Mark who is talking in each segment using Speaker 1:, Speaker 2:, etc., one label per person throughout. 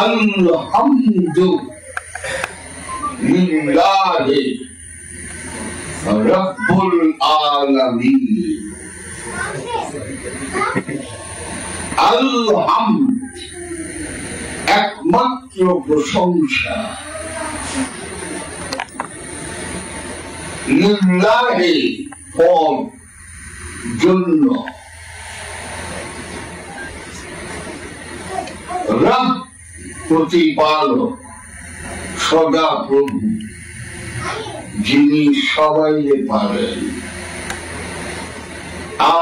Speaker 1: আলহামদুলিল্লাহি রাব্বুল আলামিন। আলহামদ একমাত্র প্রশংসা, লিল্লাহি পর জন্য, রব প্রতিপালক সদা প্রভু যিনি সবাইকে পারেন,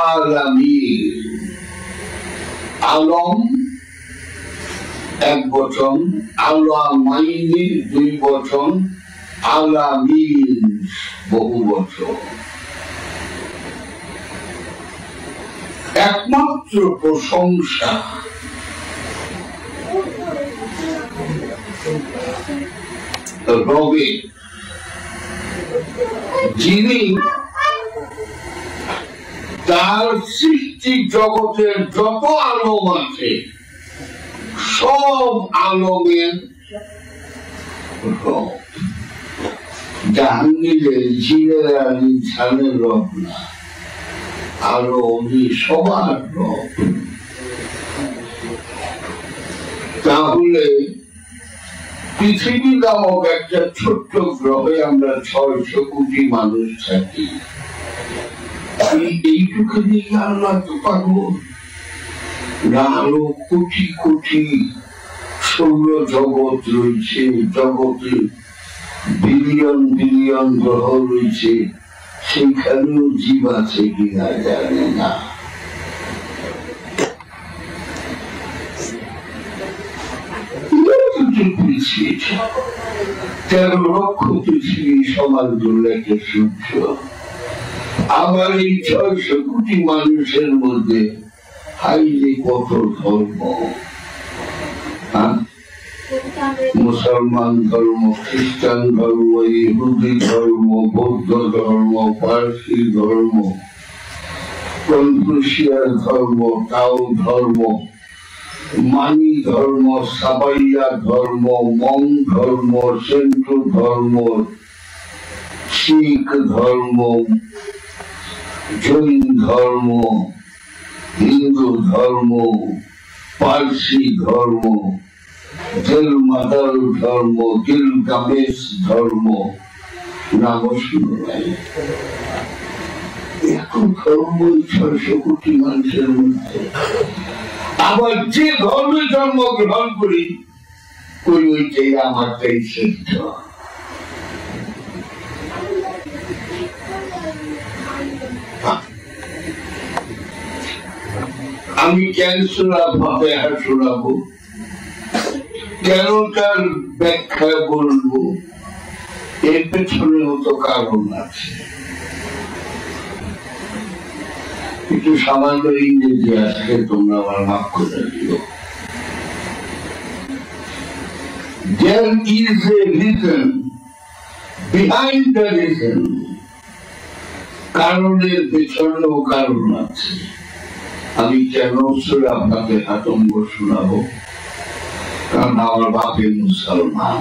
Speaker 1: আলামিন আলম এক বচন, আলামাইনি দুই বচন, আলামিন বহু বচন। একমাত্র প্রশংসা রবে, যিনি তার সৃষ্টি জগতের যত আলম আছে সব আলমের রব। জাহাঙ্গীরের জিনের আলী ছানের রব না, আরো উনি সবার রব। তাহলে পৃথিবী নামক একটা ছোট্ট গ্রহে আমরা 600 কোটি মানুষ থাকি, এইটুকু দিকে আল্লাহ তো পারবো না? আরো কোটি কোটি সৌর জগৎ রয়েছে, জগতে বিলিয়ন বিলিয়ন গ্রহ রয়েছে, সেখানেও জীব আছে কিনা জানে না। 13 লক্ষ পৃথিবী সমান দুর্লাকে সূর্য। আবার এই 600 কোটি মানুষের মধ্যে হাইলে কত ধর্ম, মুসলমান ধর্ম, খ্রিস্টান ধর্ম, ইহুদি ধর্ম, বৌদ্ধ ধর্ম, পারসি ধর্ম, কনফুসিয়াস ধর্ম, তাও ধর্ম, মানি ধর্ম, সাবাইয়া ধর্ম, মং ধর্ম, সেন্টু ধর্ম, শিখ ধর্ম, জৈন ধর্ম, হিন্দু ধর্ম, পারসি ধর্ম, দিলমাদার ধর্ম, গিলগামেশ ধর্ম, নাম শুনে নাই। এত ধর্ম 600 কোটি মানুষের মধ্যে। আবার যে ধর্মে জন্মগ্রহণ করি ওইটাই আমারটাই শ্রেষ্ঠ। আমি কেন ফাতিহা শোনাবো, কেন তার ব্যাখ্যা বলবো, এর পেছনেও তো কারণ আছে। একটু সামান্য ইংরেজি আসলে তোমরা আমার মাফ করে দিও। There is a reason behind the reason. কারণের পেছনেও কারণ আছে। আমি কেন সূরা ফাতিহা তোমাকে শোনাবো? কারণ আমার বাপে মুসলমান।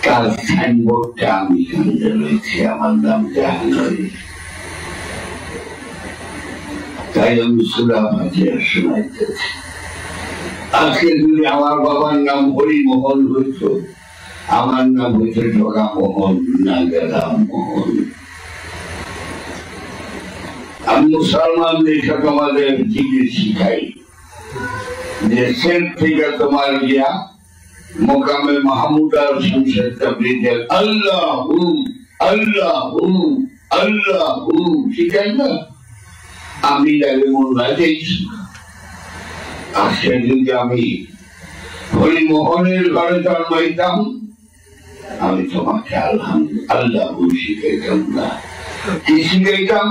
Speaker 1: তার সাইনবোর্ডটা আমি কিনে রয়েছি, আমার নাম জাহাঙ্গীর। তাই আমি সূরা ফাতিহা শোনাইতেছি। আজকে যদি আমার বাবার নাম হরিমোহন হইত, আমার নাম হইত জগামোহন না রামমোহন। আমি মুসলমানদেরকে তোমাদের দিকে শিখাই যে সেন থেকে তোমার গিয়া মোকামে মাহমুদ আর শমশের তাবরিজের আল্লাহু আল্লাহু আল্লাহু শিখাই না। আমি মোল্লা দিয়েছি। আজকে যদি আমি হরিমোহনের ঘরে জন্মাইতাম, আমি তোমাকে আল্লাহু শিখাইতাম না। কি শিখাইতাম?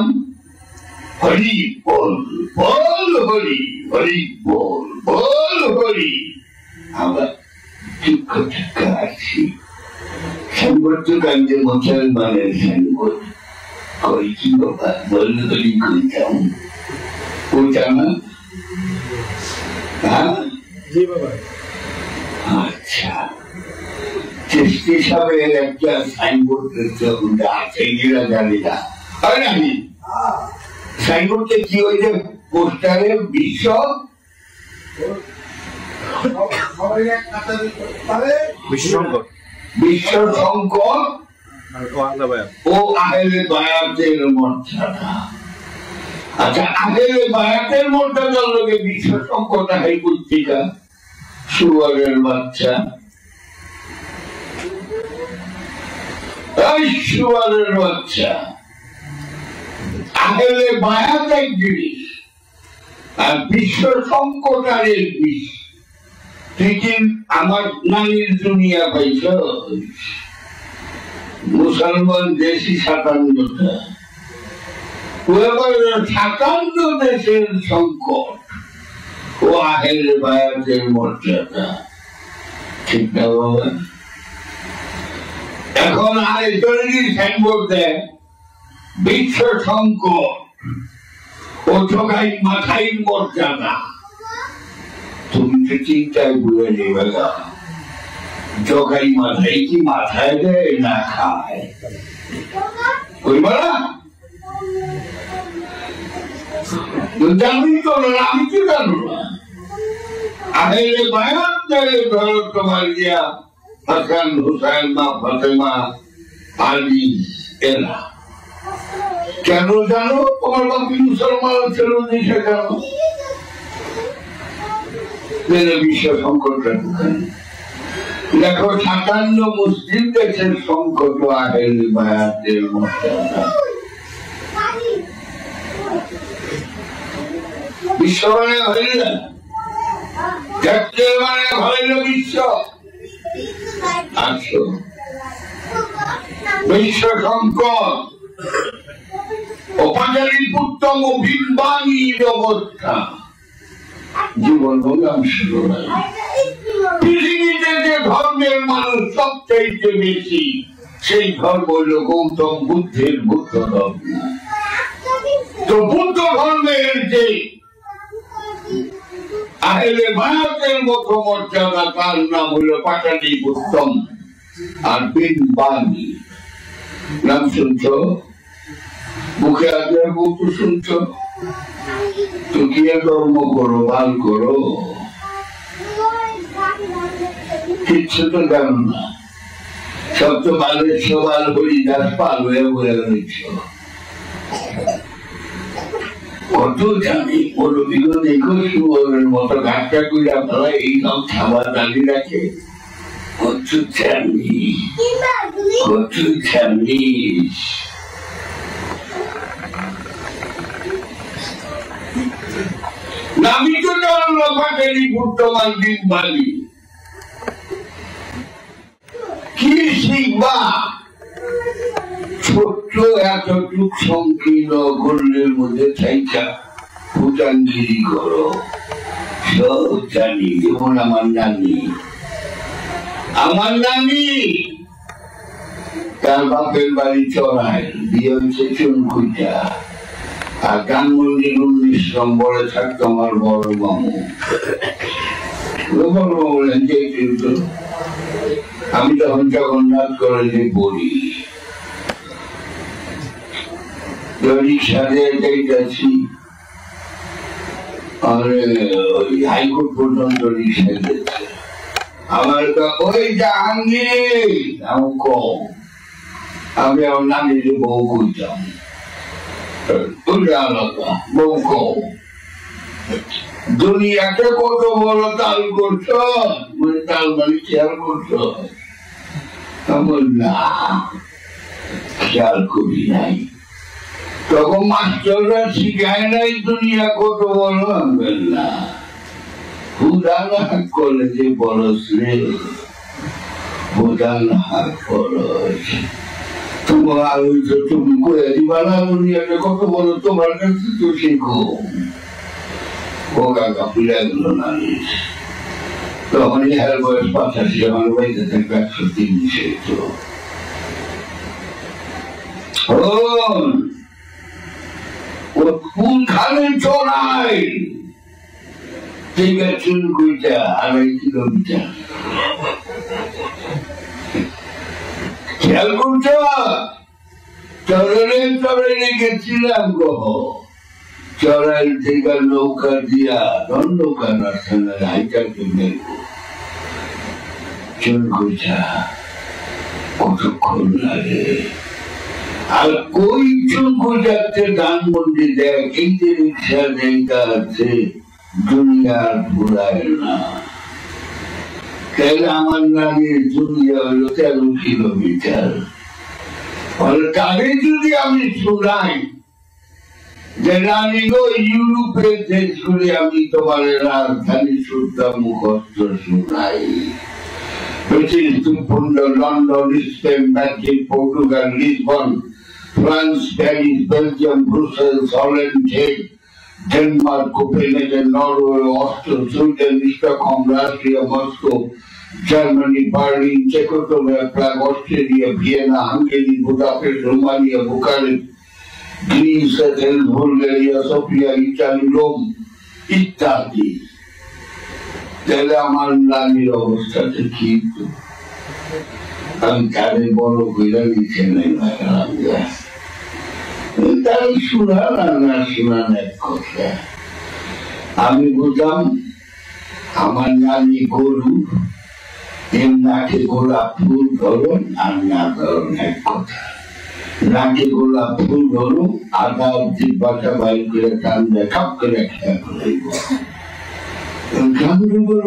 Speaker 1: হরি বল, বল হরি, হরি বল, বল হরি। আমরা ঠিক ঠিক আছি। সংগত কাজে মুসলমানের সংগত কই কি বাবা বললে হরি কইতাম, কইতাম না? একটা সাইনবোর্ড আছে জানি না সাইনবোর্ডে কি হয়েছে পোস্টারে বিশ্ব বিশ্ব সংকট ও আহেলে বায়াতের মর্যাদা। আচ্ছা, আহেলে বায়াতের মর্যাদার লোকে বিশ্ব সংকট আহেল পত্রিকা সুয়ারের বাচ্চা সুয়ারের বাচ্চা আহেলে বায়াত এক জিনিস আর বিশ্ব সংকট আর এক জিনিস। তুই কি আমার নানির দুনিয়া পাইছ? মুসলমান দেশি 57টা, 57 দেশের সংকট ও আহেলে বায়াতের মর্যাদা, ঠিক না বাবা? এখন আরেকজনই সাইনবোর্ড দেয় বিশ্ব সংকট ও ঠকাই মাথায় মর্যাদা। তুমি তো চিন্তায় বুঝে নেবে গা, জগাই মাথায় কি মাথায় দেয় না খায়? জানি তো না, আমি তো জানো না। আহেলে বায়াত ধরো তোমার গিয়া হাসান হুসাইন মা ফাতেমা আলী এরা কেন জানো? তোমার বাকি মুসলমান ছিল দেশে জানো বিশ্ব সংকটটা দেখো 57 মুসলিম দেশের সংকট আহেলে বায়াতের মর্যাদা। বিশ্ব মানে হইল না, মানে হইল বিশ্ব। আচ্ছা, বিশ্ব সংকট অপাচারিক উত্তম অভিবাণীর অবস্থা জীবন বললাম শুরু হয়। পৃথিবীতে যে ধর্মের মানুষ সবচেয়ে বেশি সেই ধর্ম হল গৌতম বুদ্ধের বুদ্ধ ধর্ম। তো বুদ্ধ ধর্মের যে আহেলে বায়াতের মতো মর্যাদা তার নাম হল পাটালি উত্তম আর বিনবাণী। নাম শুনছ? মুখে আগে বলতো শুনছ? তো কি কর্ম করো, ভাল করো, কিচ্ছু তো জানো না। সব তো বালের সবাল হরিদাস পাল হয়ে বলে রয়েছ। কত জানি পরবিগুলো দেখো সুবর্ণের মতো ঘাটটা করে আপনারা এই সব খাবার দাঁড়ি রাখে। কত জানি, কত জানিস। নামি তো জানলো পাটেরি বর্তমান দিন বালি কি শিখবা? ছোট্ট এতটুক সংকীর্ণ গল্লের মধ্যে থাইকা ভুটানগিরি করো। সব জানি, যেমন আমার নানি তার বাপের বাড়ি চড়ায়, বিয়ে হচ্ছে চুনকুইটা। আর গানমন্দির 19 নম্বরে থাকতো আমার বড় মামু। বলেন যে কিন্তু আমি তখন জগন্নাথ কলেজে পড়ি, রিক্সা দিয়ে যাইতেছি হাইকোর্ট পর্যন্ত রিক্সা গেছে। আমার ওই জাহাঙ্গীর আমি কম, আমি আমার নানির বউ কইতাম বউ কম। দুনিয়াকে কত বড় তাল করছ, তাল মানে খেয়াল করছ? না, খেয়াল করি নাই। তখন মাস্টাররা শিখায় নাই দুনিয়া কত বড়। না, হুদান কলেজে পড়স রে, হুদান খরচ। তোমার তুমি কয়ে দিবা না দুনিয়াটা কত বড়, তোমার কাছে তো শেখো। ও কাকা পুরা গেল না, তখন ইহার বয়স 85, আমার বাড়িতে থাকবে 130। কোনখানে চড়াই ঠিক আছে, 2.5 কিলোমিটার। খেয়াল করছ চরণে চরণে গেছিলাম গ্রহ চড়াই থেকে নৌকা দিয়া নৌকা রাস্তায় হাইটাকে মেরব চল গোছা কতক্ষণ লাগে আর কই চুলকু যাচ্ছে ধানমন্ডি দেখ এই যে রিক্সা যেটা আছে দুনিয়ার ঘুরায় না তাহলে আমার নামের দুনিয়া হলো 13 কিলোমিটার তাদের যদি আমি শোনাই যে রানী গো ইউরোপের দেশ করে আমি তোমার রাজধানী শুদ্ধা মুখস্থ শোনাই London Spain Madrid Portugal Lisbon France Paris Belgium Brussels Holland চেক Denmark Copenhagen Norway Austria Sweden Stockholm Russia Moscow Germany Berlin Czechoslovakia Prague Australia Vienna Hungary Budapest Romania Bucharest Greece Athens Bulgaria Sofia Italy Rome ইত্যাদি তাহলে আমার নানির অবস্থাটা কি আমি তাদের বড় কইরা লিখে নেই তার শোনান আর না শোনান এক কথা আমি বুঝলাম আমার নানি গরু এর নাকে গোলাপ ফুল ধরুন আর না ধরুন এক কথা নাকে গোলাপ ফুল ধরুন আধা অব্দি বাসা বাইর করে টান দেয় খাপ করে খেয়ে ফেলাইব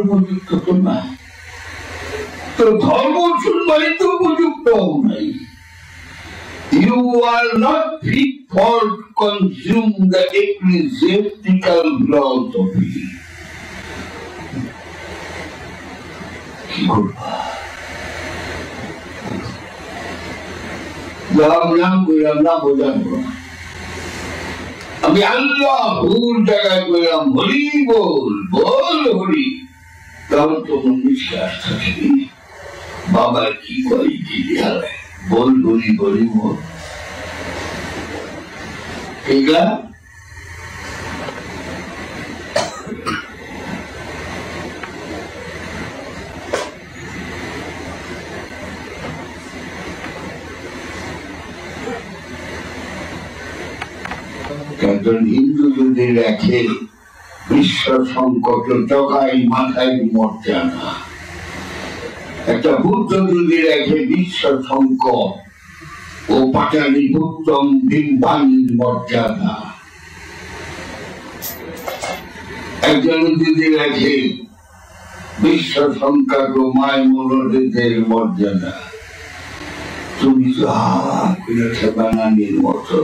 Speaker 1: উপযুক্ত তো না তো ধর্ম শুনবাই তো উপযুক্ত নাই You are not fit for consume the ecclesiastical philosophy. কি করবা নাম করলাম না বোঝাবো আমি আল্লাহ ভুল জায়গায় করলাম হরি বল বল হরি তখন তোমার বিশ্বাস থাকে বাবা কি কই কি হারায় বল হরি হরি বল ঠিক আছে একজন হিন্দু যদি রাখে বিশ্ব সংকট জগাই মাথায় মর্যাদা একটা বুদ্ধ যদি রাখে বিশ্ব সংকট ও পাটালি উত্তম বিম্বানির মর্যাদা একজন যদি রাখে বিশ্ব সংখ্যাক মায় মনোদের মর্যাদা তুমি তো বানানির মতো